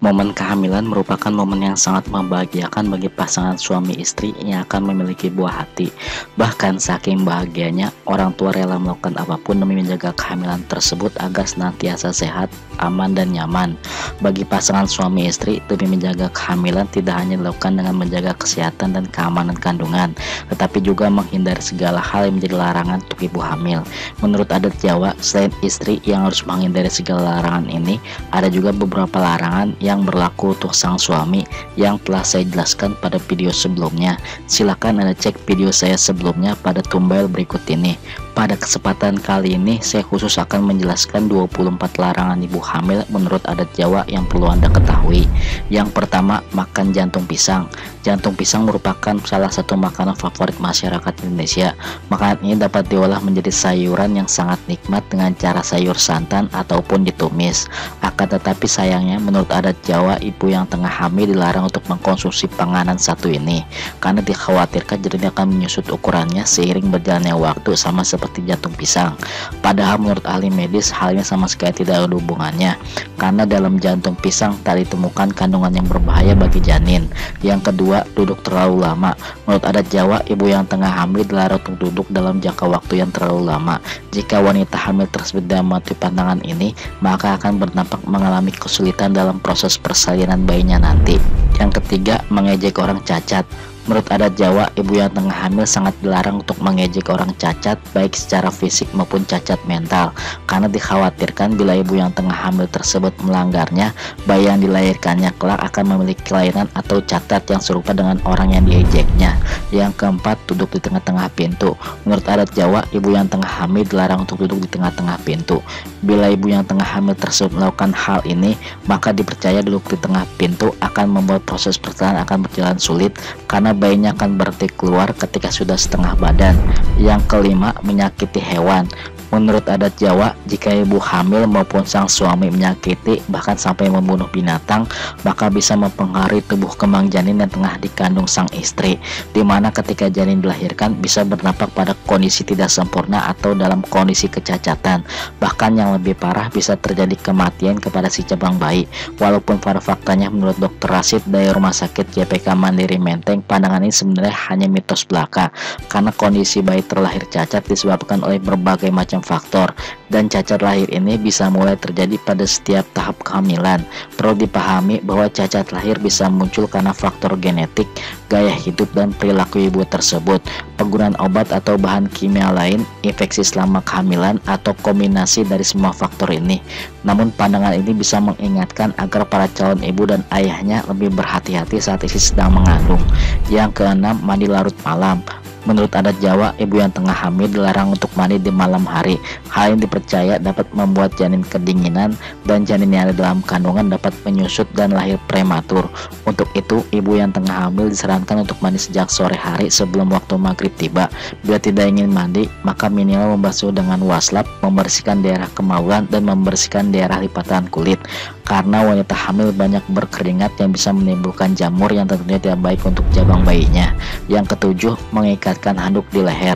Momen kehamilan merupakan momen yang sangat membahagiakan bagi pasangan suami istri yang akan memiliki buah hati. Bahkan saking bahagianya, orang tua rela melakukan apapun demi menjaga kehamilan tersebut agar senantiasa sehat, aman, dan nyaman. Bagi pasangan suami istri, demi menjaga kehamilan tidak hanya dilakukan dengan menjaga kesehatan dan keamanan kandungan, tetapi juga menghindari segala hal yang menjadi larangan untuk ibu hamil. Menurut adat Jawa, selain istri yang harus menghindari segala larangan ini, ada juga beberapa larangan yang berlaku untuk sang suami yang telah saya jelaskan pada video sebelumnya. Silakan Anda cek video saya sebelumnya pada thumbnail berikut ini. Pada kesempatan kali ini saya khusus akan menjelaskan 24 larangan ibu hamil menurut adat Jawa yang perlu Anda ketahui. Yang pertama, makan jantung pisang. Jantung pisang merupakan salah satu makanan favorit masyarakat Indonesia. Makanan ini dapat diolah menjadi sayuran yang sangat nikmat dengan cara sayur santan ataupun ditumis. Akan tetapi sayangnya menurut adat Jawa, ibu yang tengah hamil dilarang untuk mengkonsumsi panganan satu ini karena dikhawatirkan janinnya akan menyusut ukurannya seiring berjalannya waktu, sama seperti jantung pisang. Padahal menurut ahli medis halnya sama sekali tidak ada hubungannya, karena dalam jantung pisang tak ditemukan kandungan yang berbahaya bagi janin. Yang kedua, duduk terlalu lama. Menurut adat Jawa, ibu yang tengah hamil dilarang untuk duduk dalam jangka waktu yang terlalu lama. Jika wanita hamil tersebut mematuhi pantangan ini, maka akan berdampak mengalami kesulitan dalam proses persalinan bayinya nanti. Yang ketiga, mengejek orang cacat. Menurut adat Jawa, ibu yang tengah hamil sangat dilarang untuk mengejek orang cacat, baik secara fisik maupun cacat mental, karena dikhawatirkan bila ibu yang tengah hamil tersebut melanggarnya, bayi yang dilahirkannya kelak akan memiliki kelainan atau cacat yang serupa dengan orang yang diejeknya. Yang keempat, duduk di tengah-tengah pintu. Menurut adat Jawa, ibu yang tengah hamil dilarang untuk duduk di tengah-tengah pintu. Bila ibu yang tengah hamil tersebut melakukan hal ini, maka dipercaya duduk di tengah pintu akan membuat proses persalinan akan berjalan sulit, karena bayinya akan berhenti keluar ketika sudah setengah badan. Yang kelima, menyakiti hewan. Menurut adat Jawa, jika ibu hamil maupun sang suami menyakiti bahkan sampai membunuh binatang, maka bisa mempengaruhi tubuh kembang janin yang tengah dikandung sang istri, dimana ketika janin dilahirkan bisa berdampak pada kondisi tidak sempurna atau dalam kondisi kecacatan. Bahkan yang lebih parah bisa terjadi kematian kepada si cabang bayi. Walaupun pada faktanya menurut Dr. Rashid dari Rumah Sakit JPK Mandiri Menteng, pandangan ini sebenarnya hanya mitos belaka, karena kondisi bayi terlahir cacat disebabkan oleh berbagai macam faktor, dan cacat lahir ini bisa mulai terjadi pada setiap tahap kehamilan. Perlu dipahami bahwa cacat lahir bisa muncul karena faktor genetik, gaya hidup, dan perilaku ibu tersebut, penggunaan obat atau bahan kimia lain, infeksi selama kehamilan, atau kombinasi dari semua faktor ini. Namun pandangan ini bisa mengingatkan agar para calon ibu dan ayahnya lebih berhati-hati saat istri sedang mengandung. Yang keenam, mandi larut malam. Menurut adat Jawa, ibu yang tengah hamil dilarang untuk mandi di malam hari. Hal yang dipercaya dapat membuat janin kedinginan dan janin yang ada dalam kandungan dapat menyusut dan lahir prematur. Untuk itu, ibu yang tengah hamil disarankan untuk mandi sejak sore hari sebelum waktu maghrib tiba. Bila tidak ingin mandi, maka minimal membasuh dengan waslap, membersihkan daerah kemaluan, dan membersihkan daerah lipatan kulit. Karena wanita hamil banyak berkeringat yang bisa menimbulkan jamur yang tentunya tidak baik untuk jabang bayinya. Yang ketujuh, mengikatkan handuk di leher.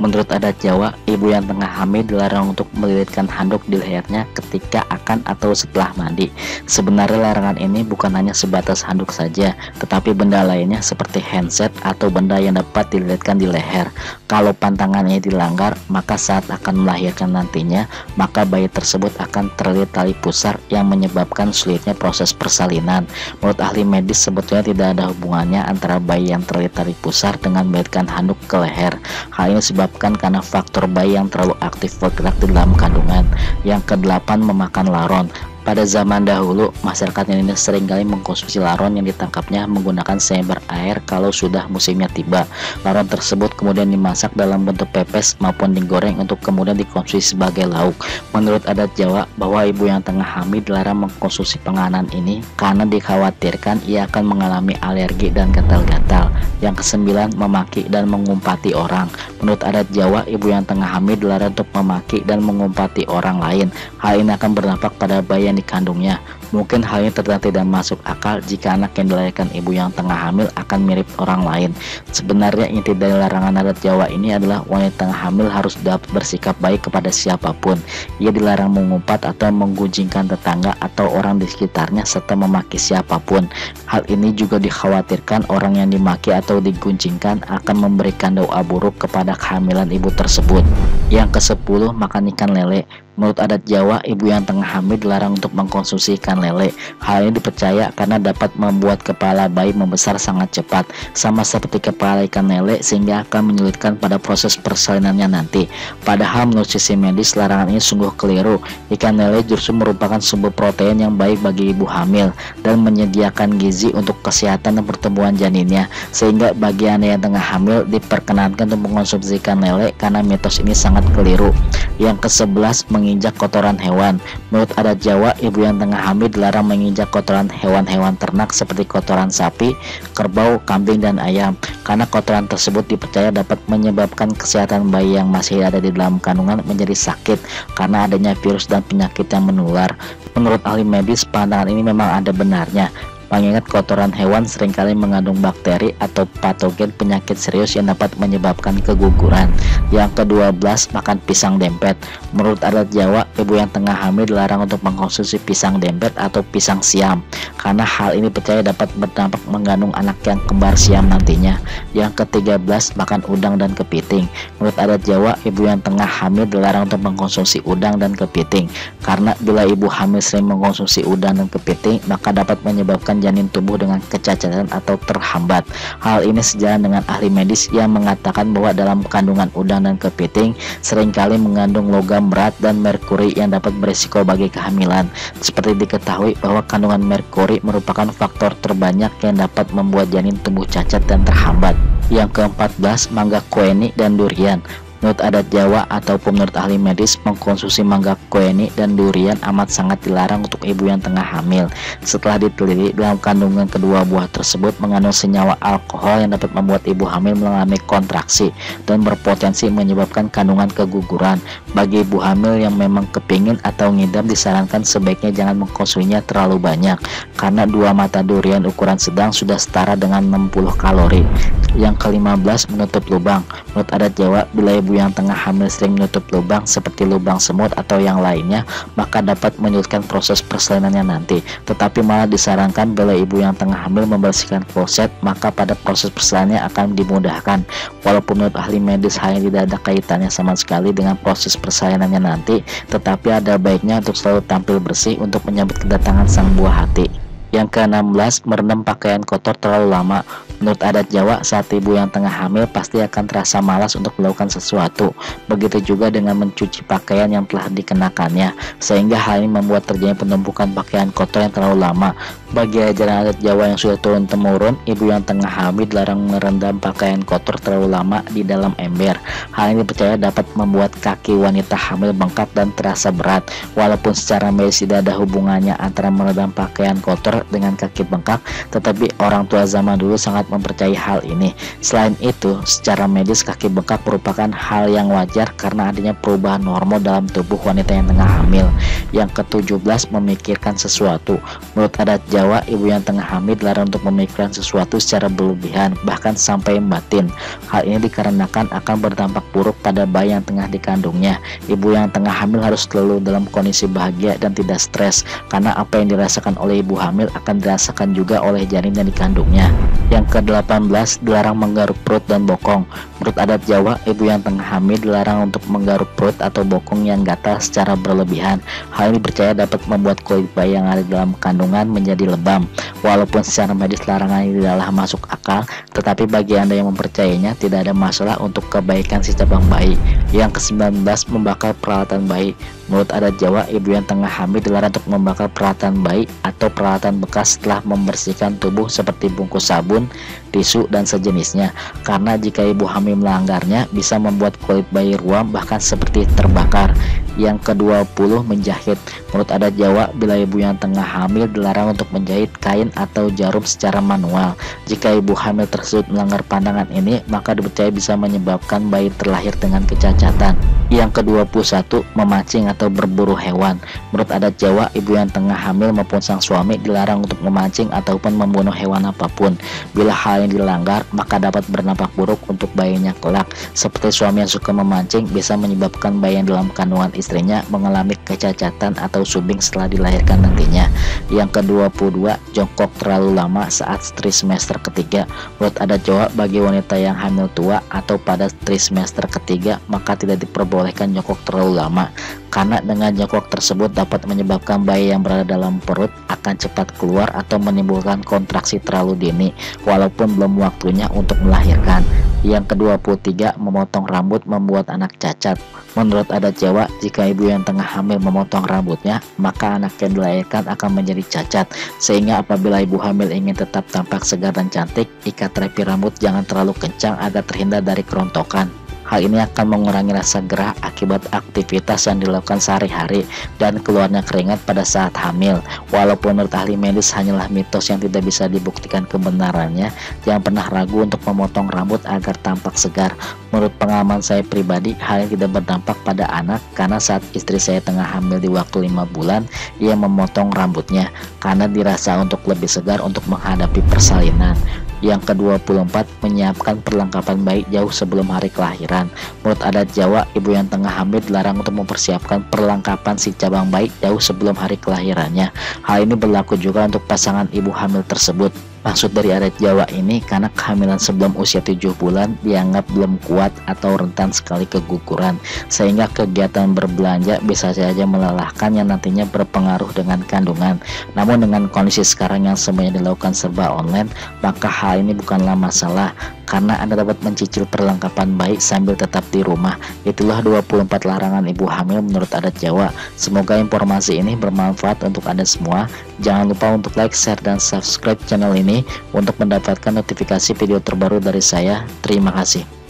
Menurut adat Jawa, ibu yang tengah hamil dilarang untuk melilitkan handuk di lehernya ketika akan atau setelah mandi. Sebenarnya larangan ini bukan hanya sebatas handuk saja, tetapi benda lainnya seperti handset atau benda yang dapat dililitkan di leher. Kalau pantangannya dilanggar, maka saat akan melahirkan nantinya, maka bayi tersebut akan terlilit tali pusar yang menyebabkan sulitnya proses persalinan. Menurut ahli medis, sebetulnya tidak ada hubungannya antara bayi yang terlilit tali pusar dengan melilitkan handuk ke leher. Hal ini disebabkan karena faktor bayi yang terlalu aktif bergerak di dalam kandungan. Yang kedelapan, memakan laron. Pada zaman dahulu, masyarakat Indonesia seringkali mengkonsumsi laron yang ditangkapnya menggunakan seember air kalau sudah musimnya tiba. Laron tersebut kemudian dimasak dalam bentuk pepes maupun digoreng untuk kemudian dikonsumsi sebagai lauk. Menurut adat Jawa, bahwa ibu yang tengah hamil dilarang mengkonsumsi penganan ini karena dikhawatirkan ia akan mengalami alergi dan gatal-gatal. Yang kesembilan, memaki dan mengumpati orang. Menurut adat Jawa, ibu yang tengah hamil dilarang untuk memaki dan mengumpati orang lain. Hal ini akan berdampak pada bayi yang dikandungnya. Mungkin hal ini terlihat tidak masuk akal jika anak yang dilahirkan ibu yang tengah hamil akan mirip orang lain. Sebenarnya inti dari larangan adat Jawa ini adalah wanita tengah hamil harus dapat bersikap baik kepada siapapun. Ia dilarang mengumpat atau menggunjingkan tetangga atau orang di sekitarnya serta memaki siapapun. Hal ini juga dikhawatirkan orang yang dimaki atau digunjingkan akan memberikan doa buruk kepada kehamilan ibu tersebut. Yang ke-10, makan ikan lele. Menurut adat Jawa, ibu yang tengah hamil dilarang untuk mengkonsumsi ikan lele. Hal ini dipercaya karena dapat membuat kepala bayi membesar sangat cepat, sama seperti kepala ikan lele, sehingga akan menyulitkan pada proses persalinannya nanti. Padahal menurut sisi medis, larangan ini sungguh keliru. Ikan lele justru merupakan sumber protein yang baik bagi ibu hamil dan menyediakan gizi untuk kesehatan dan pertumbuhan janinnya, sehingga bagi Anda yang tengah hamil diperkenankan untuk mengkonsumsi ikan lele karena mitos ini sangat keliru. Yang ke-11, menginjak kotoran hewan. Menurut adat Jawa, ibu yang tengah hamil dilarang menginjak kotoran hewan-hewan ternak seperti kotoran sapi, kerbau, kambing, dan ayam, karena kotoran tersebut dipercaya dapat menyebabkan kesehatan bayi yang masih ada di dalam kandungan menjadi sakit karena adanya virus dan penyakit yang menular. Menurut ahli medis, pandangan ini memang ada benarnya, mengingat kotoran hewan seringkali mengandung bakteri atau patogen penyakit serius yang dapat menyebabkan keguguran. Yang ke-12, makan pisang dempet. Menurut adat Jawa, ibu yang tengah hamil dilarang untuk mengkonsumsi pisang dempet atau pisang siam, karena hal ini percaya dapat berdampak mengandung anak yang kembar siam nantinya. Yang ke-13, makan udang dan kepiting. Menurut adat Jawa, ibu yang tengah hamil dilarang untuk mengkonsumsi udang dan kepiting, karena bila ibu hamil sering mengkonsumsi udang dan kepiting, maka dapat menyebabkan janin tumbuh dengan kecacatan atau terhambat. Hal ini sejalan dengan ahli medis yang mengatakan bahwa dalam kandungan udang dan kepiting seringkali mengandung logam berat dan merkuri yang dapat berisiko bagi kehamilan. Seperti diketahui bahwa kandungan merkuri merupakan faktor terbanyak yang dapat membuat janin tumbuh cacat dan terhambat. Yang ke-14, mangga kueni dan durian. Menurut adat Jawa ataupun menurut ahli medis, mengkonsumsi mangga kueni dan durian amat sangat dilarang untuk ibu yang tengah hamil. Setelah diteliti, dalam kandungan kedua buah tersebut mengandung senyawa alkohol yang dapat membuat ibu hamil mengalami kontraksi dan berpotensi menyebabkan kandungan keguguran. Bagi ibu hamil yang memang kepingin atau ngidam, disarankan sebaiknya jangan mengkonsumsinya terlalu banyak, karena 2 mata durian ukuran sedang sudah setara dengan 60 kalori. Yang ke-15, menutup lubang. Menurut adat Jawa, bila ibu yang tengah hamil sering menutup lubang seperti lubang semut atau yang lainnya, maka dapat menyulitkan proses persalinannya nanti. Tetapi malah disarankan bila ibu yang tengah hamil membersihkan kloset, maka pada proses persalinannya akan dimudahkan. Walaupun menurut ahli medis hal ini tidak ada kaitannya sama sekali dengan proses persalinannya nanti, tetapi ada baiknya untuk selalu tampil bersih untuk menyambut kedatangan sang buah hati. Yang ke-16, merendam pakaian kotor terlalu lama. Menurut adat Jawa, saat ibu yang tengah hamil pasti akan terasa malas untuk melakukan sesuatu. Begitu juga dengan mencuci pakaian yang telah dikenakannya, sehingga hal ini membuat terjadi penumpukan pakaian kotor yang terlalu lama. Bagi ajaran adat Jawa yang sudah turun-temurun, ibu yang tengah hamil dilarang merendam pakaian kotor terlalu lama di dalam ember. Hal ini dipercaya dapat membuat kaki wanita hamil bengkak dan terasa berat. Walaupun secara medis tidak ada hubungannya antara merendam pakaian kotor dengan kaki bengkak, tetapi orang tua zaman dulu sangat mempercayai hal ini. Selain itu, secara medis kaki bengkak merupakan hal yang wajar karena adanya perubahan hormon dalam tubuh wanita yang tengah hamil. Yang ke-17, memikirkan sesuatu. Menurut adat Jawa, ibu yang tengah hamil dilarang untuk memikirkan sesuatu secara berlebihan, bahkan sampai batin. Hal ini dikarenakan akan berdampak buruk pada bayi yang tengah dikandungnya. Ibu yang tengah hamil harus selalu dalam kondisi bahagia dan tidak stres, karena apa yang dirasakan oleh ibu hamil akan dirasakan juga oleh janin yang dikandungnya. Yang ke-18, dilarang menggaruk perut dan bokong. Menurut adat Jawa, ibu yang tengah hamil dilarang untuk menggaruk perut atau bokong yang gatal secara berlebihan. Hal ini percaya dapat membuat kulit bayi yang ada di dalam kandungan menjadi lebam. Walaupun secara medis larangan ini tidaklah masuk akal, tetapi bagi Anda yang mempercayainya, tidak ada masalah untuk kebaikan si cabang bayi. Yang ke-19, membakar peralatan bayi. Menurut adat Jawa, ibu yang tengah hamil dilarang untuk membakar peralatan bayi atau peralatan bekas setelah membersihkan tubuh seperti bungkus sabun, tisu, dan sejenisnya, karena jika ibu hamil melanggarnya bisa membuat kulit bayi ruam bahkan seperti terbakar. Yang ke-20, menjahit. Menurut adat Jawa, bila ibu yang tengah hamil dilarang untuk menjahit kain atau jarum secara manual. Jika ibu hamil tersebut melanggar pandangan ini, maka dipercaya bisa menyebabkan bayi terlahir dengan kecacatan. Yang ke-21, memancing atau berburu hewan. Menurut adat Jawa, ibu yang tengah hamil maupun sang suami dilarang untuk memancing ataupun membunuh hewan apapun. Bila hal yang dilanggar, maka dapat berdampak buruk untuk bayinya kelak. Seperti suami yang suka memancing bisa menyebabkan bayi yang dalam kandungan istrinya mengalami kecacatan atau subing setelah dilahirkan nantinya. Yang ke-22, jongkok terlalu lama saat trimester ketiga. Menurut adat Jawa, bagi wanita yang hamil tua atau pada trimester ketiga, maka tidak diperbolehkan jongkok terlalu lama, karena dengan jongkok tersebut dapat menyebabkan bayi yang berada dalam perut akan cepat keluar atau menimbulkan kontraksi terlalu dini walaupun belum waktunya untuk melahirkan. Yang ke-23, memotong rambut membuat anak cacat. Menurut adat Jawa, jika ibu yang tengah hamil memotong rambutnya, maka anak yang dilahirkan akan menjadi cacat. Sehingga apabila ibu hamil ingin tetap tampak segar dan cantik, ikat rapi rambut jangan terlalu kencang agar terhindar dari kerontokan. Hal ini akan mengurangi rasa gerah akibat aktivitas yang dilakukan sehari-hari dan keluarnya keringat pada saat hamil. Walaupun menurut ahli medis hanyalah mitos yang tidak bisa dibuktikan kebenarannya, jangan pernah ragu untuk memotong rambut agar tampak segar. Menurut pengalaman saya pribadi, hal yang tidak berdampak pada anak, karena saat istri saya tengah hamil di waktu 5 bulan, ia memotong rambutnya karena dirasa untuk lebih segar untuk menghadapi persalinan. Yang ke-24, menyiapkan perlengkapan bayi jauh sebelum hari kelahiran. Menurut adat Jawa, ibu yang tengah hamil dilarang untuk mempersiapkan perlengkapan si cabang bayi jauh sebelum hari kelahirannya. Hal ini berlaku juga untuk pasangan ibu hamil tersebut. Maksud dari adat Jawa ini karena kehamilan sebelum usia 7 bulan dianggap belum kuat atau rentan sekali keguguran, sehingga kegiatan berbelanja bisa saja melelahkan yang nantinya berpengaruh dengan kandungan. Namun dengan kondisi sekarang yang semuanya dilakukan serba online, maka hal ini bukanlah masalah, karena Anda dapat mencicil perlengkapan bayi sambil tetap di rumah. Itulah 24 larangan ibu hamil menurut adat Jawa. Semoga informasi ini bermanfaat untuk Anda semua. Jangan lupa untuk like, share, dan subscribe channel ini untuk mendapatkan notifikasi video terbaru dari saya. Terima kasih.